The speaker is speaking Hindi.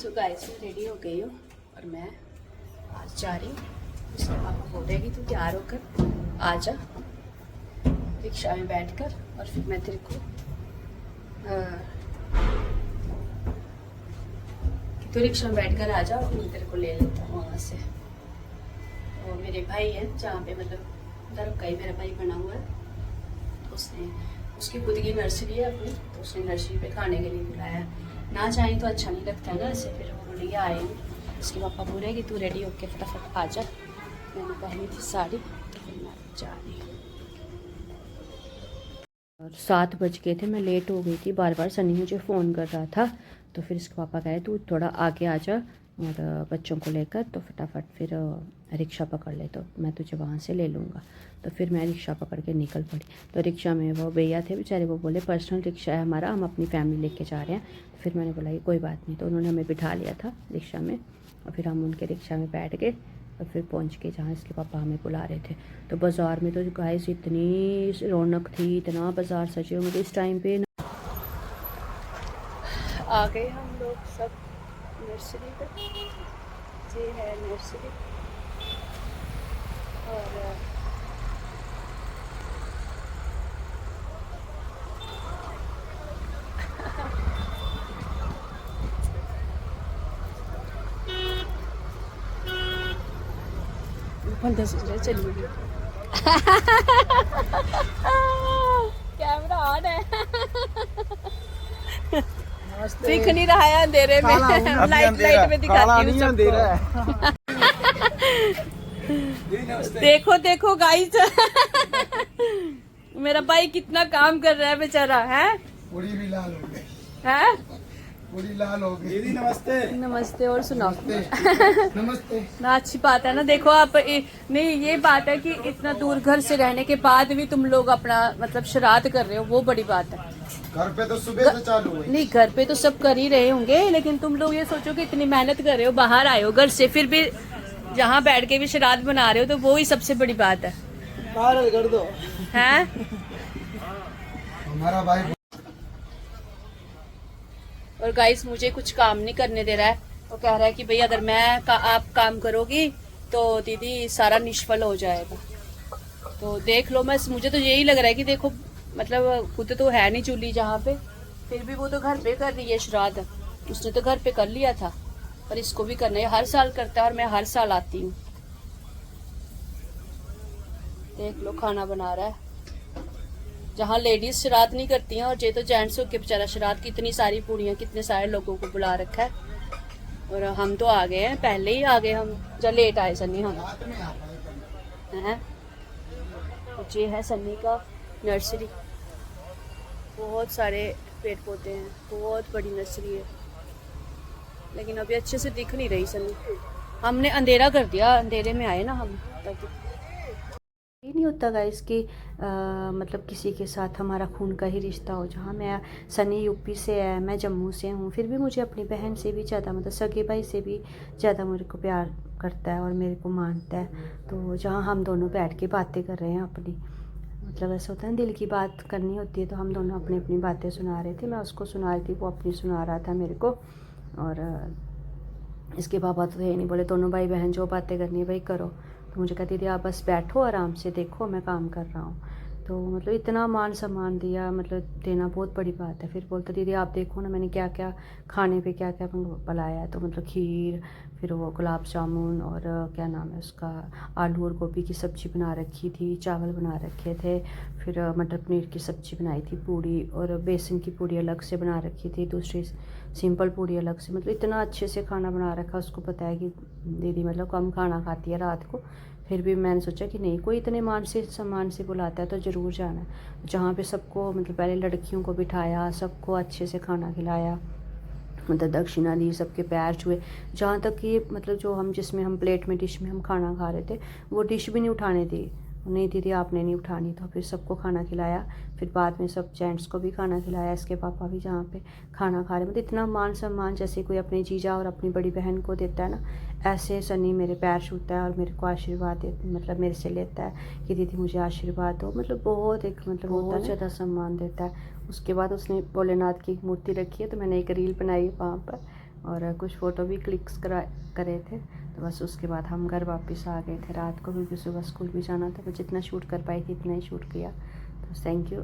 सो गाइस मैं रेडी हो गई हूँ और मैं आज जा रही हूँ। उसके पापा बोल रहे कि तू तैयार होकर आ जा रिक्शा में बैठकर, और फिर मैं तेरे को कि तू रिक्शा में बैठकर आ जा और मैं तेरे को ले लेता हूँ वहाँ से। तो मेरे भाई है जहाँ पे मतलब धर्म का ही मेरा भाई बना हुआ है, तो उसने उसकी खुद की नर्सरी है अपनी, तो उसने नर्सरी पे खाने के लिए बुलाया। ना चाहें तो अच्छा नहीं लगता है ना ऐसे, फिर वो बोलिए आए। उसके पापा बोल रहे कि तू रेडी होके फटाफट आ जा। मैंने पहनी थी साड़ी, तो फिर मैं जा रही हूँ। और 7 बज गए थे, मैं लेट हो गई थी, बार बार सनी मुझे फ़ोन कर रहा था। तो फिर इसके पापा कहे तू थोड़ा आगे आ जा और बच्चों को लेकर, तो फटाफट फिर रिक्शा पकड़ ले, तो मैं तुझे वहाँ से ले लूँगा। तो फिर मैं रिक्शा पकड़ के निकल पड़ी। तो रिक्शा में वो भैया थे बेचारे, वो बोले पर्सनल रिक्शा है हमारा, हम अपनी फैमिली लेके जा रहे हैं। तो फिर मैंने बोला कि कोई बात नहीं, तो उन्होंने हमें बिठा लिया था रिक्शा में, और फिर हम उनके रिक्शा में बैठ गए और फिर पहुंच के जहाँ इसके पापा हमें बुला रहे थे। तो बाज़ार में तो गाइस इतनी रौनक थी, इतना बाज़ार सजे हुए थे इस टाइम पे। आ गए हम लोग सब नर्सरी पे। ये है नर्सरी, और बंदा सोच रहा चलिए कैमरा ऑन है। दिख नहीं रहा है अंधेरे में, लाइट में दिखाती हूँ सबको। देखो देखो गाइस मेरा भाई कितना काम कर रहा है बेचारा है। पूरी भी लाल हो गई है, पूरी लाल हो गई। दीदी नमस्ते। नमस्ते, और सुनाओ। नमस्ते। ना अच्छी बात है ना, देखो आप नहीं, ये बात है कि इतना दूर घर से रहने के बाद भी तुम लोग अपना मतलब श्राद्ध कर रहे हो, वो बड़ी बात है। घर पे तो सुबह से चालू हुई। नहीं, घर पे तो सब कर ही रहे होंगे, लेकिन तुम लोग ये सोचो कि इतनी मेहनत कर रहे हो, बाहर आए हो घर से, फिर भी जहाँ बैठ के भी श्राद्ध बना रहे हो, तो वो ही सबसे बड़ी बात है। बाहर कर दो हैं हमारा भाई। और गाइस मुझे कुछ काम नहीं करने दे रहा है, वो कह रहा है कि भाई अगर आप काम करोगी तो दीदी सारा निष्फल हो जाएगा। तो देख लो, मुझे तो यही लग रहा है कि देखो मतलब खुद तो है नहीं चूल्ही जहाँ पे, फिर भी वो तो घर पे कर रही है श्राद्ध। उसने तो घर पे कर लिया था, पर इसको भी करना है, हर साल करता है और मैं हर साल आती हूँ। देख लो खाना बना रहा है, जहाँ लेडीज श्राद्ध नहीं करती हैं, और ये तो जेंट्स होके बेचारा श्राद्ध की इतनी सारी पूड़ियाँ कितने सारे लोगों को बुला रखा है। और हम तो आ गए हैं, पहले ही आ गए हम, जब लेट आए सन्नी हम हैं। ये है सन्नी का नर्सरी, बहुत सारे पेड़ पौधे हैं, बहुत बड़ी नर्सरी है, लेकिन अभी अच्छे से दिख नहीं रही सन्नी। हमने अंधेरा कर दिया, अंधेरे में आए ना हम, ताकि ये नहीं होता गाइस कि मतलब किसी के साथ हमारा खून का ही रिश्ता हो। जहाँ मैं सनी यूपी से है, मैं जम्मू से हूँ, फिर भी मुझे अपनी बहन से भी ज़्यादा मतलब सगे भाई से भी ज़्यादा मेरे को प्यार करता है और मेरे को मानता है। तो जहाँ हम दोनों बैठ के बातें कर रहे हैं अपनी, मतलब ऐसा होता है ना, दिल की बात करनी होती है, तो हम दोनों अपनी अपनी बातें सुना रहे थे। मैं उसको सुना रही थी, वो अपनी सुना रहा था मेरे को। और इसके पापा तो ये नहीं बोले, दोनों भाई बहन जो बातें करनी है भाई करो। तो मुझे कहती थी आप बस बैठो आराम से, देखो मैं काम कर रहा हूँ। तो मतलब इतना मान सम्मान दिया, मतलब देना बहुत बड़ी बात है। फिर बोलते दीदी आप देखो ना मैंने क्या क्या खाने पे क्या क्या बनाया है। तो मतलब खीर, फिर वो गुलाब जामुन, और क्या नाम है उसका, आलू और गोभी की सब्ज़ी बना रखी थी, चावल बना रखे थे, फिर मटर पनीर की सब्ज़ी बनाई थी, पूड़ी और बेसन की पूड़ी अलग से बना रखी थी, दूसरी सिंपल पूड़ी अलग से। मतलब इतना अच्छे से खाना बना रखा। उसको पता है कि दीदी मतलब कम खाना खाती है रात को, फिर भी मैंने सोचा कि नहीं, कोई इतने मान से सम्मान से बुलाता है तो ज़रूर जाना है। जहाँ पे सबको मतलब पहले लड़कियों को बिठाया, सबको अच्छे से खाना खिलाया, मतलब दक्षिणा दी, सबके पैर छुए। जहाँ तक कि मतलब जो हम जिसमें हम प्लेट में डिश में हम खाना खा रहे थे, वो डिश भी नहीं उठाने दी। नहीं दीदी आपने नहीं उठानी। तो फिर सबको खाना खिलाया, फिर बाद में सब जेंट्स को भी खाना खिलाया, इसके पापा भी जहाँ पे खाना खा रहे। मतलब इतना मान सम्मान जैसे कोई अपनी जीजा और अपनी बड़ी बहन को देता है ना, ऐसे सनी मेरे पैर छूता है और मेरे को आशीर्वाद मतलब मेरे से लेता है कि दीदी मुझे आशीर्वाद दो। मतलब बहुत एक मतलब बहुत ज़्यादा सम्मान देता है। उसके बाद उसने भोलेनाथ की मूर्ति रखी है, तो मैंने एक रील बनाई वहाँ पर, और कुछ फ़ोटो भी क्लिक्स करे थे। तो बस उसके बाद हम घर वापस आ गए थे रात को, क्योंकि सुबह स्कूल भी जाना था। तो जितना शूट कर पाई थी इतना ही शूट किया। तो थैंक यू।